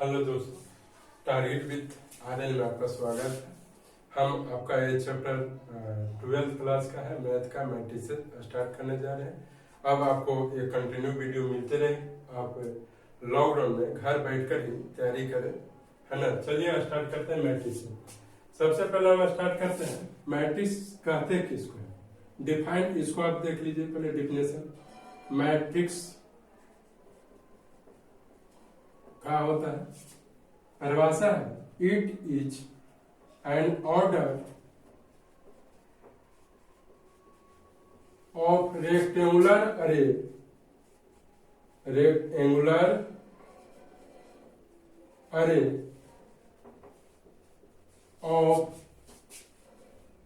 Hello दोस्तों, target with RL में आपका स्वागत है। हम आपका ये चैप्टर 12th क्लास का है, मैथ का मैट्रिक्स से स्टार्ट करने जा रहे हैं। अब आपको ये कंटिन्यू वीडियो मिलते रहे, आप लॉकडाउन में घर बैठकर ही तैयारी करें, है ना। चलिए स्टार्ट करते हैं मैट्रिक्स से। सबसे पहले हम स्टार्ट करते हैं, मैट्रिक्स कहते हैं किसको है, डिफाइन। इसको आप देख लीजिए पहले डिफिनेशन। मैट्रिक्स क्या होता है, परिभाषा है, it is an order of rectangular array of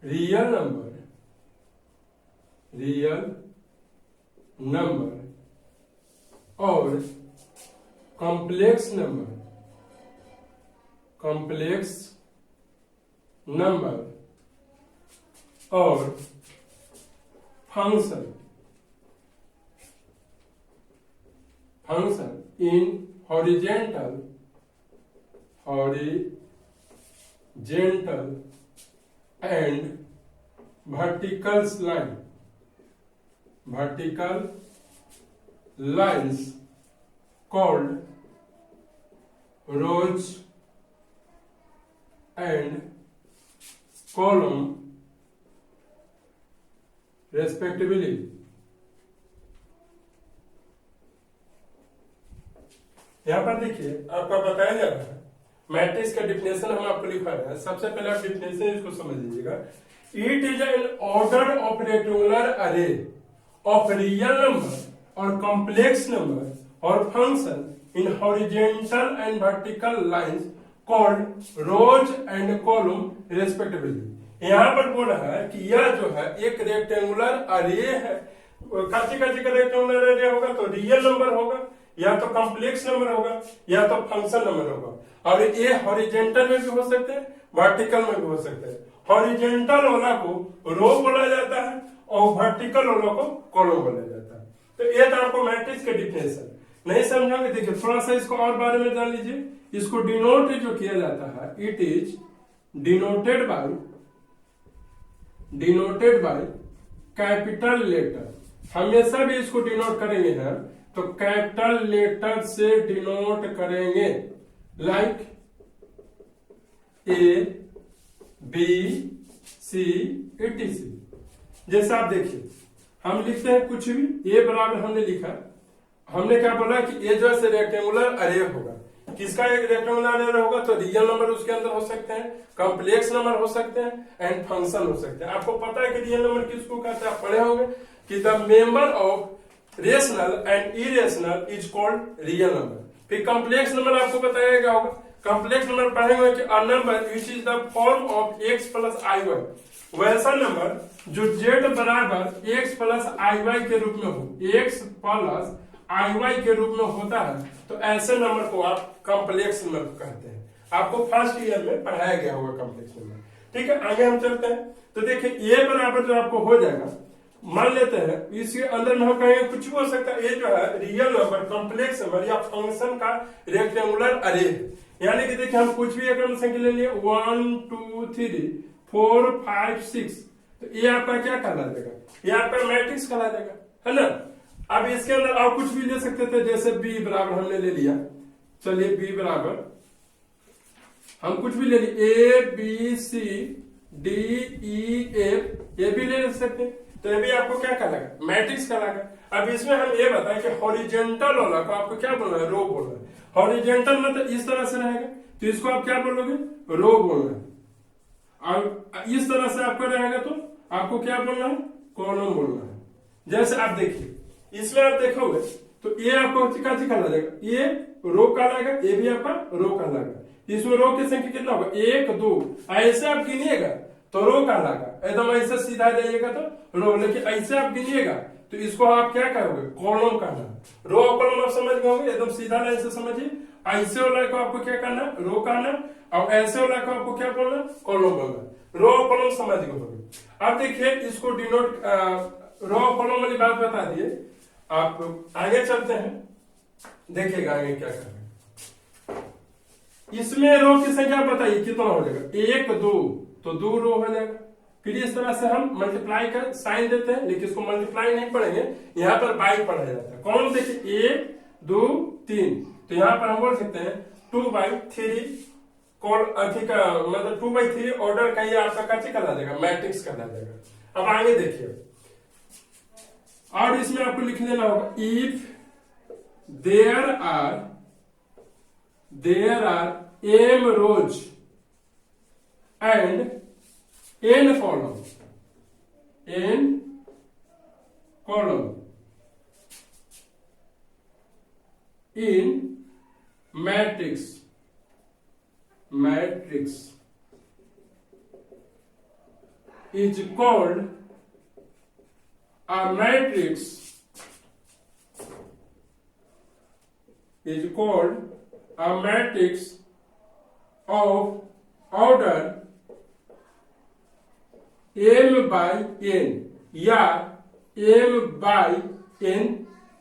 real number और कॉम्प्लेक्स नंबर और function in horizontal and vertical lines called rows and column respectively। यहाँ पर देखिए आपका बताया जा रहा है मैट्रिक्स का डिफिनेशन हम आपको लिखा रहे हैं। सबसे पहले आप डिफिनेशन इसको समझ लीजिएगा। It is an order of rectangular array of real number और कॉम्प्लेक्स नंबर और function in horizontal and vertical lines called rows and column respectively. यहाँ पर बोल रहा है कि यह जो है एक रेक्टेंगुलर अरे है। काची का रेक्टेंगुलर अरे होगा तो रियल नंबर होगा, या तो कॉम्प्लेक्स नंबर होगा, या तो फंक्शन नंबर होगा। और ये हॉरिजेंटल में भी हो सकते हैं, वर्टिकल में भी हो सकते हैं। हॉरिजेंटल वाला को रो बोला जाता है और वर्टिकल वाला को कॉलम बोला जाता है। तो ये था आपको मैट्रिक्स के डिफिनेशन। नहीं समझोगे, देखिए थोड़ा सा इसको और बारे में जान लीजिए। इसको डिनोट जो किया जाता है, it is denoted by capital letter. हमेशा भी इसको डिनोट करेंगे हम तो कैपिटल लेटर से डिनोट करेंगे, like A B C etc। जैसे आप देखिए हम लिखते हैं कुछ भी, ए बराबर हमने लिखा, हमने क्या बोला कि ए जो है रेक्टेंगुलर अरे होगा। किसका एक रेक्टेंगुलर अरे होगा तो रियल नंबर उसके अंदर हो सकते हैं, कॉम्प्लेक्स नंबर हो सकते हैं एंड फंक्शन हो सकते हैं। आपको पता है कि रियल नंबर किसको कहते हैं, आप पढ़े होंगे कि the member of rational and irrational is called real number. फिर कॉम्प्लेक्स नंबर आपको बताया गया होगा। कॉम्प्लेक्स नंबर पढ़ेंगे कि a number which is the form of x plus i y, वैसा नंबर जो z बराबर x प्लस आई वाई के रूप में हो, x प्लस आई वाई के रूप में होता है, तो ऐसे नंबर को आप कॉम्प्लेक्स नंबर कहते हैं। आपको फर्स्ट ईयर में पढ़ाया गया होगा कॉम्प्लेक्स नंबर। ठीक है, आगे हम चलते हैं। तो देखिए a बराबर जो आपको हो जाएगा, मान लेते हैं इसके अंदर में हम कहेंगे कुछ भी हो सकता है। ये जो है रियल नंबर, कॉम्प्लेक्स नंबर या फंक्शन का रेक्टेंगुलर अरे है। यानी कि देखिए हम कुछ भी एक नंबर संख्या ले लिए 1 2 3 4 5 6, तो ये आपका क्या कहला जाएगा, ये आपका मैट्रिक्स कहला जाएगा, है ना। अब इसके अंदर आप कुछ भी ले सकते थे, जैसे बी बराबर हमने ले लिया। चलिए बी बराबर हम कुछ भी ले लिए, A B C D E F, ये भी ले सकते हैं। तो ये भी आपको क्या कहलाएगा, मैट्रिक्स कहलाएगा। अब इसमें हम ये बताएं कि हॉरिजेंटल वाला को आपको क्या बोलना है, रो बोलना है। हॉरिजेंटल मतलब इस तरह से रहेगा तो इसको आप क्या बोलोगे, रो बोलना है। और इस तरह से आपका रहेगा तो आपको क्या बोलना है, कॉलम बोलना है। जैसे आप देखिए इसमें आप देखोगे तो ये आपको क्या कहला जाएगा, ये रो कहलाएगा, ये भी आपका रो कहलाएगा। इसमें रो की संख्या कितना होगा, 1 2, ऐसे आप गिनिएगा तो रो कहलाएगा। एकदम ऐसे सीधा जाइएगा तो रो, लेकिन ऐसे आप गिनिएगा तो इसको आप क्या कहोगे, कॉलम कहना। रो और कॉलम आप समझ गए होंगे, एकदम सीधा लाइन से समझिए। ऐसे वाला को आपको क्या करना, रो कहना, और ऐसे वाला को आपको क्या बोलना, कॉलम बोलना। रो और कॉलम समझ गए होंगे। अब देखिए इसको डिनोट रो और कॉलम वाली बात बता दिए। आप आगे चलते हैं, देखिएगा आगे क्या करना। इसमें रो की संख्या बताइए कितना हो जाएगा, 1 2 तो 2 रो हो जाएगा। फिर इस तरह से हम मल्टीप्लाई का साइन देते हैं, लेकिन इसको मल्टीप्लाई नहीं पढ़ेंगे, यहाँ पर बाई पढ़ा जाता है। कौन देखिए 1 2 3, तो यहाँ पर हम बोल सकते हैं 2/3 अधिक मतलब 2/3 ऑर्डर का ये आपका कैसे कहला जाएगा, मैट्रिक्स कहला जाएगा। अब आगे देखिए, और इसमें आपको लिख लेना होगा if there are m rows and n column in matrix is called a matrix of order m/n या m/n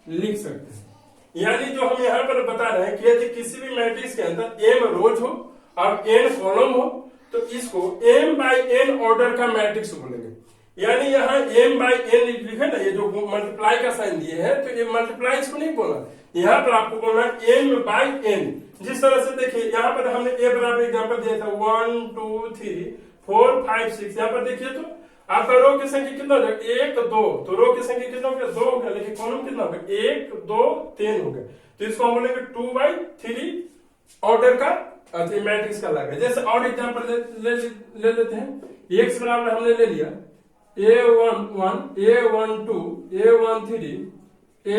लिख सकते हैं। यानी जो हम यहाँ पर बता रहे हैं कि यदि किसी भी मैट्रिक्स के अंदर m रोज हो और n कॉलम हो तो इसको m/n ऑर्डर का मैट्रिक्स बोलेंगे। यानी यहाँ m/n लिखे ना, ये जो मल्टीप्लाई का साइन दिए है, तो ये मल्टीप्लाई इसको नहीं बोला, यहाँ पर आपको बोलना m/n। जिस तरह से देखिए यहाँ पर हमने a बराबर एग्जांपल दिया था 1 2 3 4 5 6, यहाँ पर देखिए तो आपका रो की संख्या कितना हो जाएगा, 1 2, तो रो की संख्या कितना हो गया, 2 हो गया, लेकिन कॉलम कितना हो गया, 1 2 3 हो गया। तो इसको हम बोलेंगे 2/3 ऑर्डर का मैट्रिक्स का लगा। जैसे और एग्जांपल ले लेते हैं, x बराबर हमने ले लिया a11 a12 a13 a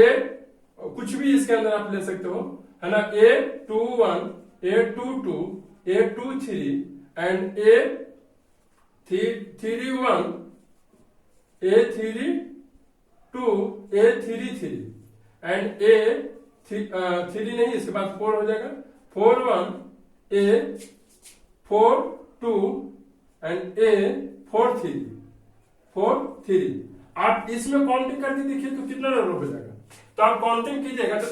कुछ भी इसके अंदर आप ले सकते हो, है ना, a21 a22 a23 and a31 a32 a33 and a3 नहीं, इसके बाद 4 हो जाएगा, 41 a42 एंड a43। आप इसमें काउंटिंग करके देखिए तो कितना रो हो जाएगा, तो आप काउंटिंग कीजिएगा तो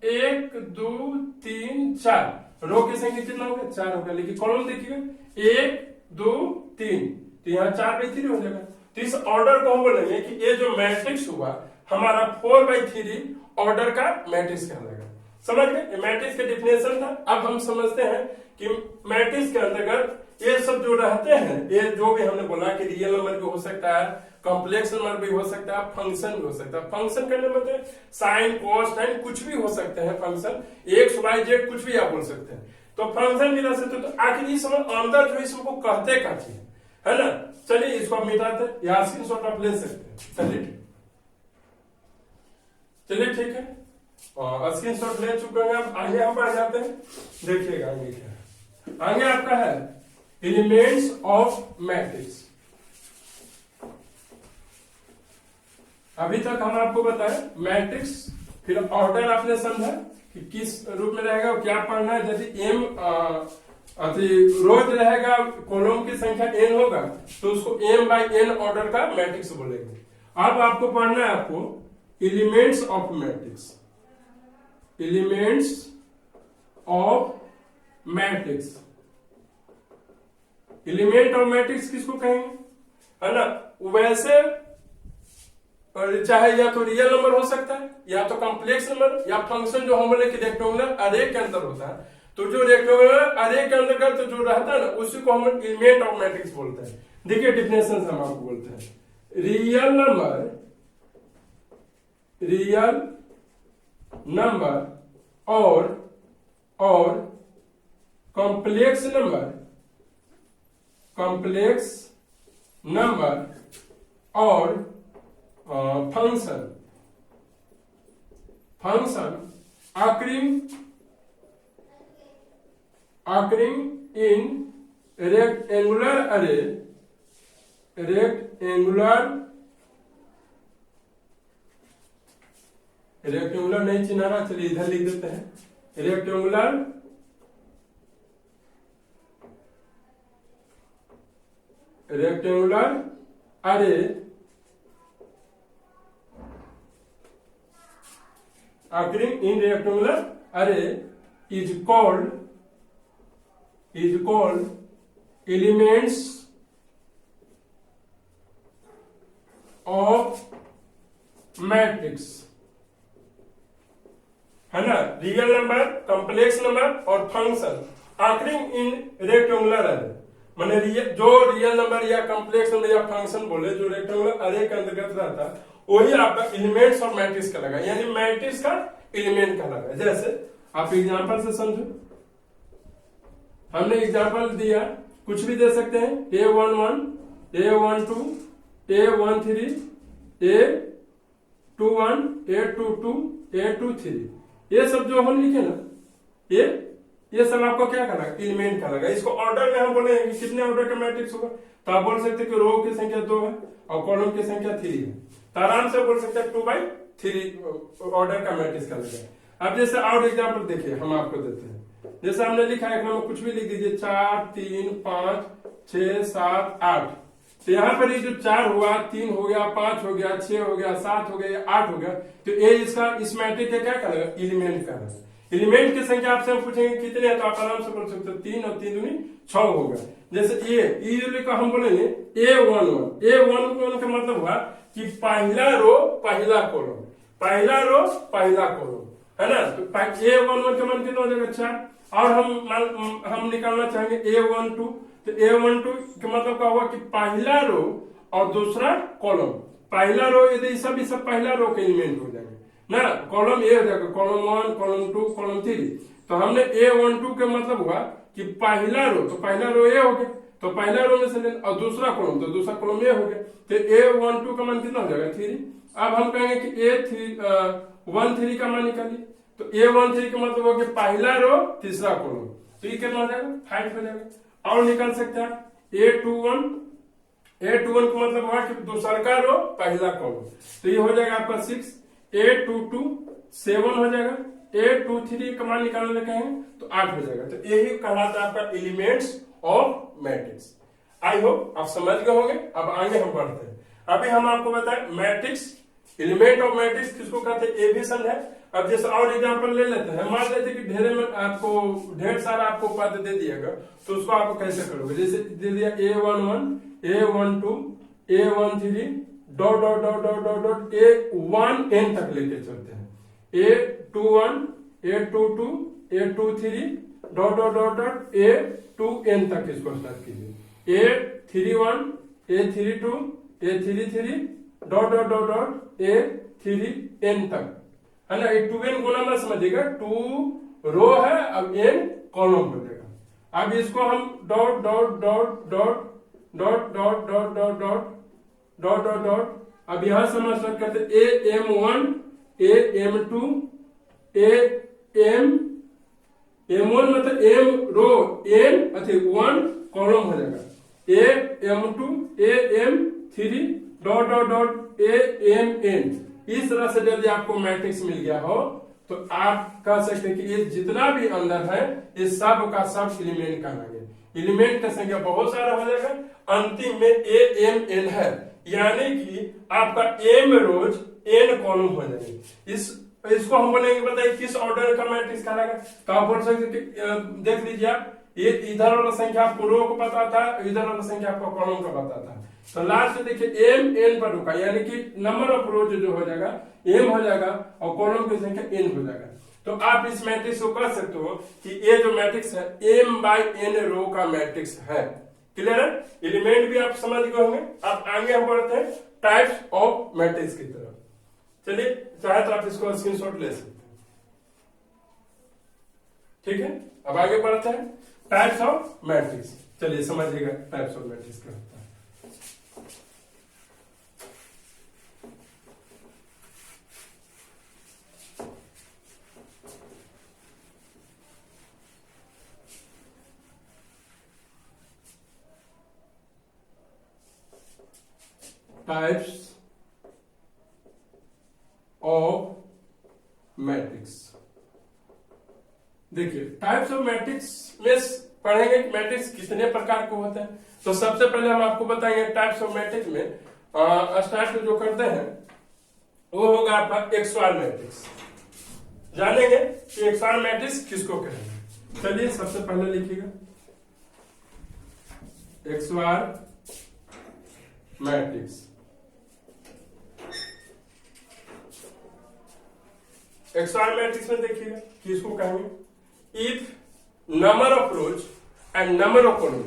1 2 3 4 रो की संख्या कितना होगा, 4 होगा, लेकिन कॉलम देखिएगा 1 2 3, तो यहाँ 4/3 हो जाएगा। तो इस ऑर्डर को हम बोलेंगे कि ये जो मैट्रिक्स हुआ हमारा 4/3 ऑर्डर का मैट्रिक्स कहलाएगा। समझ गए, मैट्रिक्स का डिफिनेशन था। अब हम समझते हैं कि मैट्रिक्स के अंतर्गत ये सब जो रहते हैं, ये जो भी हमने बोला कि रियल नंबर भी हो सकता है, कॉम्प्लेक्स नंबर भी हो सकता है, फंक्शन भी हो सकता है। फंक्शन करने मतलब साइन कॉस टाइन कुछ भी हो सकते हैं, फंक्शन एक्स वाई जेड कुछ भी आप बोल सकते हैं। तो फंक्शन भी रह सकते, तो आखिर इस अंदर जो इसको कहते क्या चीज है ना। चलिए इसको हम मिटाते हैं या स्क्रीनशॉट आप ले सकते हैं। चलिए ठीक है, और स्क्रीनशॉट ले चुके हैं। अब आगे हम बढ़ जाते हैं, देखिएगा आगे क्या है। आगे आपका है एलिमेंट्स ऑफ मैट्रिक्स। अभी तक हम आपको बताएं मैट्रिक्स, फिर ऑर्डर आपने समझा कि किस रूप में रहेगा, क्या पढ़ना है। यदि m रोज रहेगा, कॉलम की संख्या n होगा, तो उसको m/n ऑर्डर का मैट्रिक्स बोलेंगे। अब आपको पढ़ना है आपको elements of matrix. Elements of matrix, element of matrix किसको कहेंगे, है ना। वैसे चाहे या तो रियल नंबर हो सकता है, या तो कॉम्प्लेक्स नंबर, या फंक्शन जो हम बोले कि रेक्टेंगुलर अरे के अंदर होता है। तो जो रेक्टेंगुलर अरे के अंदर तो जो रहता है ना, उसी को हम एलिमेंट ऑफ मैट्रिक्स बोलते हैं। देखिए डिफिनेशन हम आपको बोलते हैं, रियल नंबर और कॉम्प्लेक्स नंबर और function occurring in rectangular array rectangular नहीं चिन्हाना, चलिए इधर लिख देते हैं, रेक्टेंगुलर अरे occurring in rectangular array is called is called elements of matrix, है ना। रियल नंबर, कॉम्प्लेक्स नंबर और फंक्शन आंकरिंग इन रेक्टेंगुलर अरे, माने जो रियल नंबर या कॉम्प्लेक्स नंबर या फंक्शन बोले जो रेक्टेंगुलर अरे के अंतर्गत रहता है वही आपका एलिमेंट्स ऑफ मैट्रिक्स का लगा, यानी मैट्रिक्स का एलिमेंट का लगा। जैसे आप एग्जांपल से समझो, हमने एग्जांपल दिया, कुछ भी दे सकते हैं, A11, A12, A13, A21, A22, A23, ये सब जो हम लिखे ना, ये सब आपको क्या करना, एलिमेंट का लगा। इसको ऑर्डर में हम बोले कि कितने ऑर्डर का मैट्रिक्स होगा, तो आप बोल सकते हैं कि रो की संख्या 2 है और कॉलम की संख्या 3 है, तो आराम से बोल सकते हैं 2/3 ऑर्डर का मैट्रिक्स का लगा। अब जैसे और एग्जाम्पल देखिए हम आपको देते हैं, जैसे हमने लिखा है, कुछ भी लिख दीजिए, 4, 3, 5, 6, 7, 8, तो यहाँ पर ये जो 4 हुआ, 3 हो गया, 5 हो गया, 6 हो गया, 7 हो गया, 8 हो गया, तो ये इसका इस मैट्रिक्स का क्या करेगा, एलिमेंट का है। एलिमेंट की संख्या आपसे हम पूछेंगे कितने हैं, तो आप आराम से बोल सकते हो 3 और 3 दूनी 6 होगा। जैसे ये का हम बोलेंगे A11 का मतलब हुआ कि पहला रो पहला कॉलम, पहला रो पहला कॉलम, है ना। तो A11 का मान कितना हो जाएगा 4, और हम निकालना चाहेंगे A12, तो A12 का मतलब क्या हुआ कि पहला रो और दूसरा कॉलम, पहला रो यदि सब पहला रो के एलिमेंट हो जाएंगे ना, कॉलम ए हो जाएगा, कॉलम 1, कॉलम 2, कॉलम 3। तो हमने A12 का मतलब हुआ कि पहला रो, तो पहला रो ए हो गया, तो पहला रो में से लेना, और दूसरा कॉलम, तो दूसरा कॉलम ए हो गया, तो A12 का मान कितना हो जाएगा 3। अब हम कहेंगे कि A13 का मान निकालिए, तो A13 का मतलब हो गया पहला रो तीसरा कॉलम, तो ये कितना हो जाएगा 5 हो जाएगा। और निकाल सकते हैं A21 का मतलब हुआ कि दूसरा का रो पहला कॉलम, तो ये हो जाएगा आपका 6। A22 7 हो जाएगा, A23 का मान निकालने कहेंगे तो 8 हो जाएगा। तो यही कहलाता है आपका elements of matrix. I hope आप समझ गए होंगे। अब आगे हम बढ़ते हैं। अभी हम आपको बताएं मैट्रिक्स, एलिमेंट ऑफ मैट्रिक्स किसको कहते हैं, ये भी समझे। अब जैसे और एग्जांपल ले लेते हैं, मान लेते कि ढेर सारा आपको पद दे दिएगा, तो उसको आप कैसे करोगे। जैसे दे दिया A11, A12, A13 dot dot dot dot dot dot A1N तक लेके चलते हैं, A21, A22, A23 dot dot dot dot A2N तक इसको स्टार्ट कीजिए, A31, A32, A33 dot dot dot dot A3N तक, है ना। 2N गुना मत समझिएगा, 2 रो है, अब N कॉलम हो जाएगा। अब इसको हम dot dot dot dot dot dot dot dot dot dot dot dot, अब यहां से हम स्टार्ट करते AM1, AM2, AM1 मतलब M रो, N अथी 1 कॉलम हो जाएगा, AM2, AM3 dot dot dot AMN। इस तरह से यदि आपको मैट्रिक्स मिल गया हो तो आप कह सकते हैं कि ये जितना भी अंदर है ये सब का सब एलिमेंट कहलाएंगे। एलिमेंट का संख्या बहुत सारा हो जाएगा, अंतिम में AMN है, यानी कि आपका M रोज N कॉलम हो जाएंगे। इसको हम बोलेंगे, बताइए किस ऑर्डर का मैट्रिक्स कहलाएगा। तो आप बोल सकते देख लीजिए आप, ये इधर वाला संख्या आपको रो को पता था, इधर वाला संख्या आपको कॉलम का पता था, तो लास्ट में देखिए M N पर रुका, यानी कि नंबर ऑफ रोज जो हो जाएगा M हो जाएगा और कॉलम की संख्या N हो जाएगा। तो आप इस मैट्रिक्स को कह सकते हो कि ये जो मैट्रिक्स है M/N रो का मैट्रिक्स है। क्लियर है, एलिमेंट भी आप समझ गए होंगे। अब आगे हम बढ़ते हैं टाइप्स ऑफ मैट्रिक्स की तरफ। चलिए, चाहे तो आप इसको स्क्रीनशॉट ले सकते हैं, ठीक है। अब आगे बढ़ते हैं टाइप्स ऑफ मैट्रिक्स। चलिए समझिएगा टाइप्स ऑफ मैट्रिक्स क्या होता है। टाइप्स ऑफ मैट्रिक्स, देखिए टाइप्स ऑफ मैट्रिक्स में पढ़ेंगे कि मैट्रिक्स कितने प्रकार के होते हैं। तो सबसे पहले हम आपको बताएंगे टाइप्स ऑफ मैट्रिक्स में स्टार्ट जो करते हैं वो होगा आपका एक्सवार मैट्रिक्स। जानेंगे कि एक्सवार मैट्रिक्स किसको कहेंगे। चलिए सबसे पहले लिखिएगा X bar matrix. X bar matrix में देखिएगा कि इसको कहेंगे if number of rows and number of column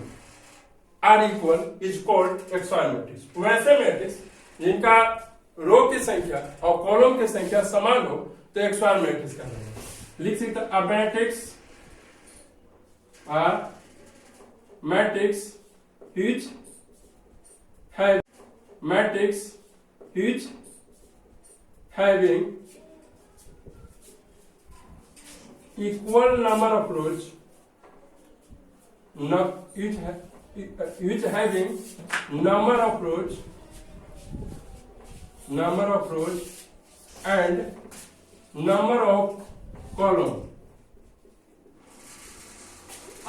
are equal is called X bar matrix. वैसे मैट्रिक्स जिनका रो की संख्या और कॉलम की संख्या समान हो तो एक्स बार मैट्रिक्स कहलाएगा। लिख सकते हैं matrix which have matrix which having equal number of rows which having number of rows and number of column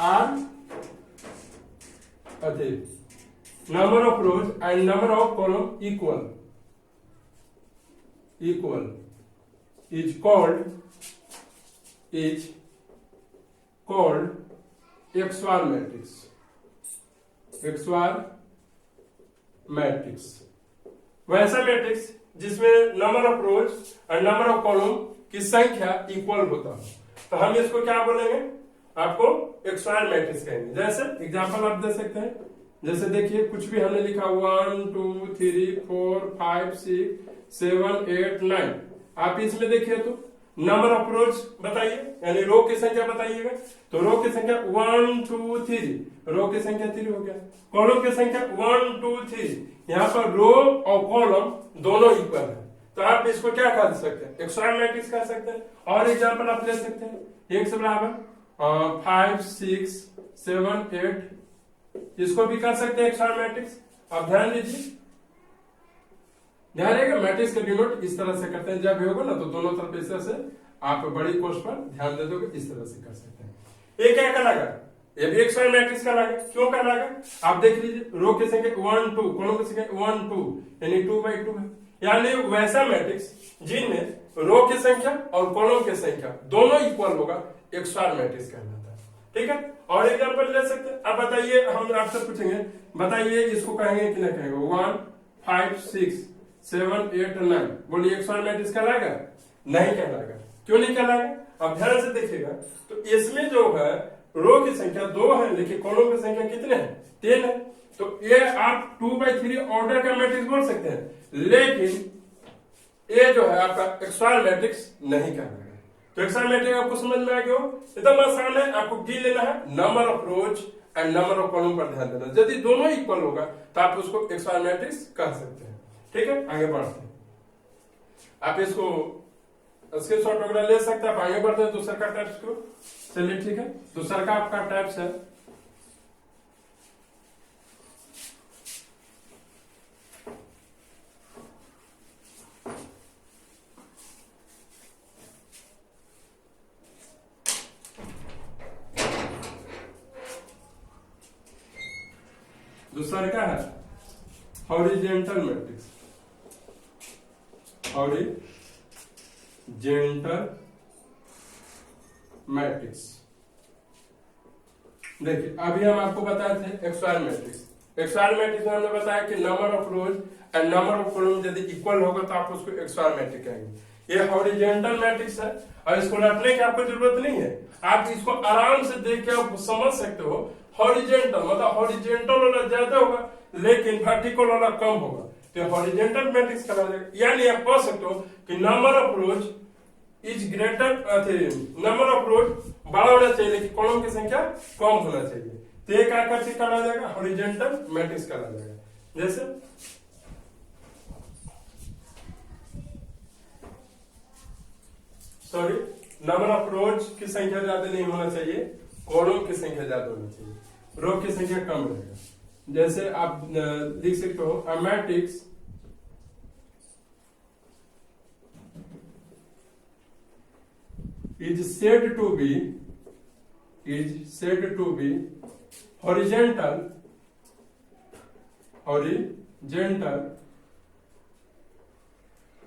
are number of rows and number of column equal is called x bar matrix. X bar matrix वैसा matrix जिसमें number of रोज और number of column की संख्या equal होता है तो हम इसको क्या बोलेंगे, आपको एक्स बार मैट्रिक्स कहेंगे। जैसे एग्जांपल आप दे सकते हैं, जैसे देखिए कुछ भी हमने लिखा 1 2 3 4 5 6 7 8 9। आप इसमें देखिए तो नंबर ऑफ रोज बताइए, यानी रो की संख्या बताइएगा। तो रो की संख्या 1 2 3, रो की संख्या 3 हो गया। कॉलम की संख्या 1 2 3। यहाँ पर रो और कॉलम दोनों इक्वल है तो आप इसको क्या कह सकते हैं, एक्स बार मैट्रिक्स कह सकते हैं। और एग्जाम्पल आप ले सकते हैं, एक्स बराबर 5 6 7 8, इसको भी कर सकते हैं एक्स बार मैट्रिक्स। आप ध्यान दीजिए, ध्यान रहेगा मैट्रिक्स का डिनोट इस तरह से करते हैं। जब भी होगा ना तो दोनों तरफ इस तरह से आप बड़ी कोर्स पर ध्यान दे दोगे, इस तरह से कर सकते हैं। ये क्या कहलाएगा, ये भी एक्स बार मैट्रिक्स कहलाएगा। क्यों कहलाएगा, आप देख लीजिए रो की संख्या 1 2, कॉलम की संख्या 1 2 यानी 2/2 है। यानी वैसा मैट्रिक्स जिनमें रो की संख्या और कॉलम की संख्या दोनों इक्वल होगा एक्स बार मैट्रिक्स कहलाता है। ठीक है, और एग्जांपल ले सकते हैं। अब बताइए, हम आपसे पूछेंगे, बताइए इसको कहेंगे कि नहीं कहेंगे। 1 5 6 7 8 9, बोलिए एक्स बार मैट्रिक्स कहलाएगा? नहीं कहलाएगा। क्यों नहीं कहलाएगा, अब ध्यान से देखिएगा। तो इसमें जो है रो की संख्या 2 है, लेकिन कॉलम की संख्या कितने हैं, 3 है। तो ये आप 2/3 ऑर्डर का मैट्रिक्स बोल सकते हैं, लेकिन ये जो है आपका एक्स बार मैट्रिक्स नहीं कहलाएगा। तो एक्स बार मैट्रिक्स आपको समझ में आ गया हो, एकदम आसान है। आपको की लेना है number of rows and number of column पर ध्यान देना। यदि दोनों इक्वल होगा तो आप उसको एक्स बार मैट्रिक्स कह सकते हैं। ठीक है, आगे बढ़ते हैं। आप इसको स्क्रीनशॉट वगैरह ले सकते हैं। आप आगे बढ़ते हैं दूसरा का टाइप्स को। चलिए ठीक है, दूसरा का आपका टाइप्स है दूसरा क्या है, हॉरिजेंटल मैट्रिक्स। हॉरिजेंटल मैट्रिक्स देखिए, अभी हम आपको बताए थे x bar matrix. X bar matrix में हमने बताया कि number of rows and number of column यदि इक्वल होगा तो आप उसको एक्स बार मैट्रिक्स कहेंगे। ये हॉरिजेंटल मैट्रिक्स है और इसको रटने की आपको जरूरत नहीं है। आप इसको आराम से देख के आप समझ सकते हो। हॉरिजेंटल मतलब हॉरिजेंटल वाला ज्यादा होगा लेकिन वर्टिकल वाला कम होगा, तो हॉरिजेंटल मैट्रिक्स कहा जाएगा। यानी आप कह सकते हो कि number of rose is greater, number of रोज बड़ा होना चाहिए लेकिन कॉलम की संख्या कम होना चाहिए। तो एक आकर से कहा जाएगा हॉरिजेंटल मैट्रिक्स कहा जाएगा। जैसे नंबर ऑफ रोज की संख्या ज्यादा नहीं होना चाहिए, कॉलम की संख्या ज्यादा होनी चाहिए, रो की संख्या कम रहेगा। जैसे आप लिख सकते हो a matrix is said to be horizontal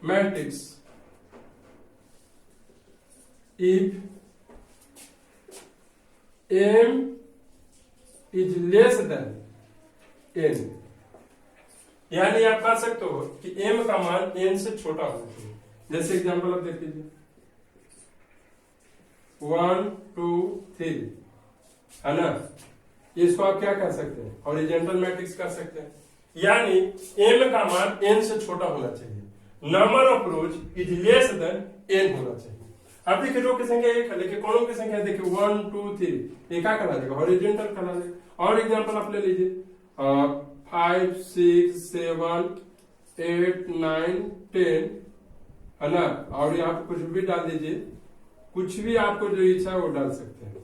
matrix if m is less than n, यानी आप कह सकते हो कि m का मान n से छोटा होना चाहिए। जैसे एग्जांपल आप देख लीजिए 1 2 3 है ना, इसको आप क्या कर सकते हैं, हॉरिजॉन्टल मैट्रिक्स कर सकते हैं, यानी m का मान n से छोटा होना चाहिए, number of rose is less than n होना चाहिए। अब देखिए रो की संख्या एक है लेकिन कॉलम की संख्या देखिए 1 2 3, ये क्या कहला जाएगा, हॉरिजॉन्टल कहला जाएगा। और एग्जांपल आप ले लीजिए 5 6 7 8 9 10 है ना, और यहाँ पे कुछ भी डाल दीजिए, कुछ भी आपको जो इच्छा है वो डाल सकते हैं।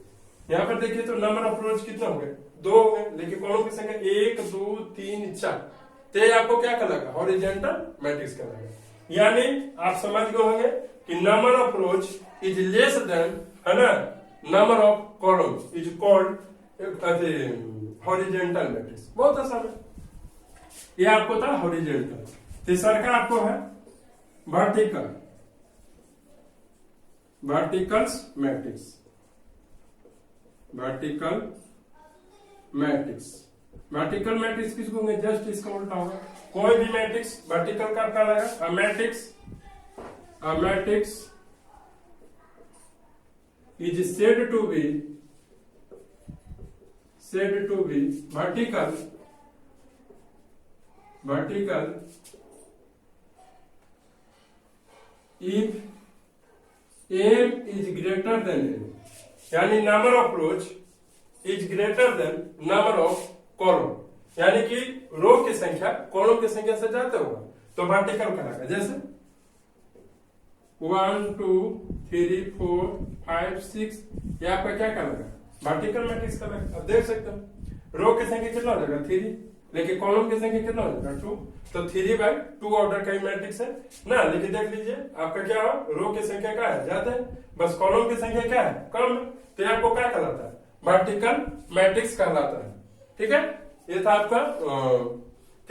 यहाँ पर देखिए तो नंबर ऑफ रोज कितना हो गए, 2 हो गए, लेकिन कॉलम की संख्या 1 2 3 4, तो ये आपको क्या कहलाएगा, हॉरिजॉन्टल मैट्रिक्स कहलाएगा। यानी आप समझ गए होंगे कि number of rose is less than, है ना, number of column is called horizontal matrix. बहुत आसान है, ये आपको था हॉरिजॉन्टल। तीसरा का आपको है vertical, verticals matrix, vertical matrix. Vertical matrix किसको होंगे, जस्ट इसका उल्टा होगा, कोई भी मैट्रिक्स वर्टिकल का कहलाएगा। A matrix is said to be vertical if m is greater than n, यानी number of rose is greater than number of column, यानी कि रो की संख्या कॉलम की संख्या से ज्यादा होगा तो वर्टिकल कहलाएगा। जैसे 1 2 3 4 5 6, ये आपका क्या कहलाएगा, वर्टिकल मैट्रिक्स कहलाएगा। अब देख सकते हो रो की संख्या कितना हो जाएगा 3, लेकिन कॉलम की संख्या कितना हो जाएगा 2, तो 3/2 ऑर्डर का ही मैट्रिक्स है ना। लेकिन देख लीजिए आपका क्या हो, रो की संख्या क्या है, ज्यादा है, बस कॉलम की संख्या क्या है, कम है, तो ये आपको क्या कहलाता है, वर्टिकल मैट्रिक्स कहलाता है। ठीक है, ये था आपका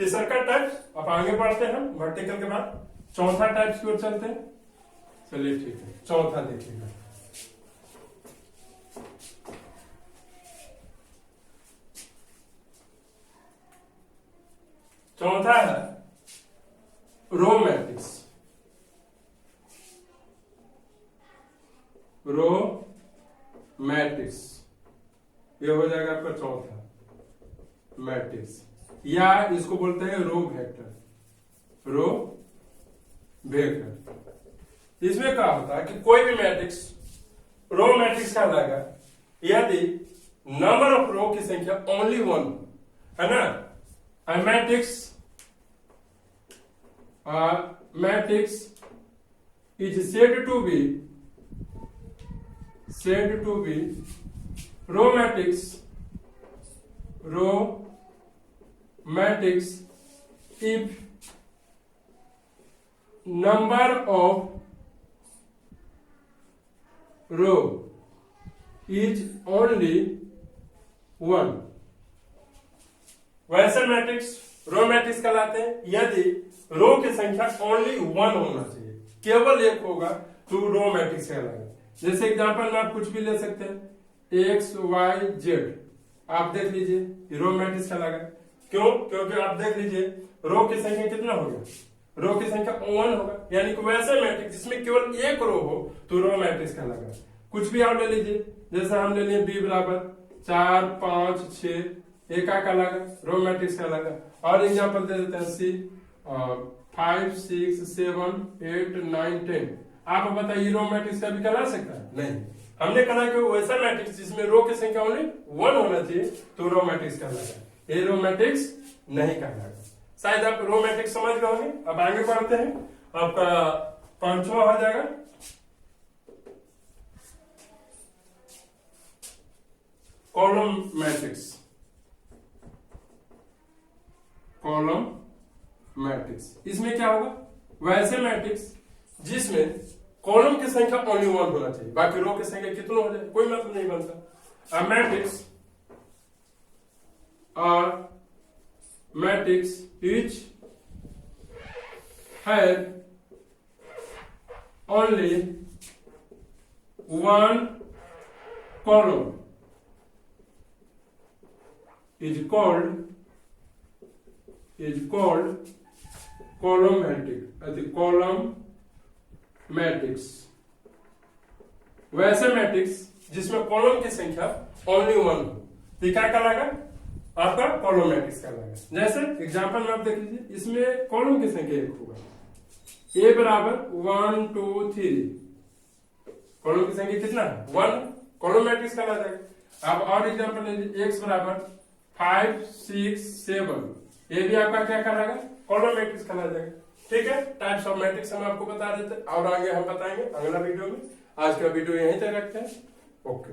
तीसरा का टाइप। अब आगे बढ़ते हैं वर्टिकल के बाद चौथा टाइप की ओर चलते हैं। चलिए ठीक है, चौथा देखिएगा। चौथा है रो मैट्रिक्स, रो मैट्रिक्स, ये हो जाएगा आपका चौथा मैट्रिक्स, या इसको बोलते हैं रो वेक्टर, रो वेक्टर। इसमें क्या होता है कि कोई भी मैट्रिक्स रो मैट्रिक्स कहलाएगा यदि नंबर ऑफ रो की संख्या ओनली 1 है ना। A matrix is said to be row matrix if number of row is only 1। वैसे मैट्रिक्स रो मैट्रिक्स कहलाते हैं यदि रो की संख्या ओनली 1 होना चाहिए, केवल एक होगा तो रो मैट्रिक्स कहलाएगा। जैसे एग्जांपल में आप कुछ भी ले सकते हैं, एक्स वाई जेड, आप देख लीजिए रो मैट्रिक्स कहलाएगा। क्यों, क्योंकि आप देख लीजिए रो की संख्या कितना हो गया, रो की संख्या 1 होगा, यानी कि वैसे मैट्रिक्स जिसमें केवल एक रो हो तो रो मैट्रिक्स कहलाएगा। कुछ भी आप ले लीजिए, जैसे हम ले लिए बी बराबर 4 5 6, एक का कहलाएगा, रो मैट्रिक्स कहलाएगा। और एग्जांपल दे देते हैं सी 5 6 7 8 9 10, आप बताइए रो मैट्रिक्स का भी कहला सकता है, नहीं। हमने कहा कि वैसा मैट्रिक्स जिसमें रो की संख्या ओनली 1 होना चाहिए तो रो मैट्रिक्स कहलाएगा, ये रो मैट्रिक्स नहीं कहलाएगा। शायद आप रो मैट्रिक्स समझ गए होंगे। अब आगे बढ़ते हैं, आपका पांचवा आ जाएगा कॉलम मैट्रिक्स, कॉलम मैट्रिक्स। इसमें क्या होगा, वैसे मैट्रिक्स जिसमें कॉलम की संख्या ओनली 1 होना चाहिए, बाकी रो की संख्या कितना हो जाए कोई मतलब नहीं बनता। A matrix which have only 1 column is called is called column वैसे मैट्रिक्स जिसमें कॉलम की संख्या ओनली 1 हो, तो क्या कहलाएगा? आपका कॉलम मैट्रिक्स कहलाएगा। जैसे एग्जांपल में आप देख लीजिए, इसमें कॉलम की संख्या 1 होगा, ए बराबर 1 2 3, कॉलम की संख्या कितना है? 1, कॉलम मैट्रिक्स कहला जाएगा। आप और एग्जांपल लीजिए, एक्स बराबर 5 6 7, ये भी आपका क्या कहलाएगा? कॉलम मैट्रिक्स कहला जाएगा। ठीक है, टाइप्स ऑफ मैट्रिक्स हम आपको बता देते हैं और आगे हम बताएंगे अगला वीडियो में। आज का वीडियो यहीं तक रखते हैं। ओके।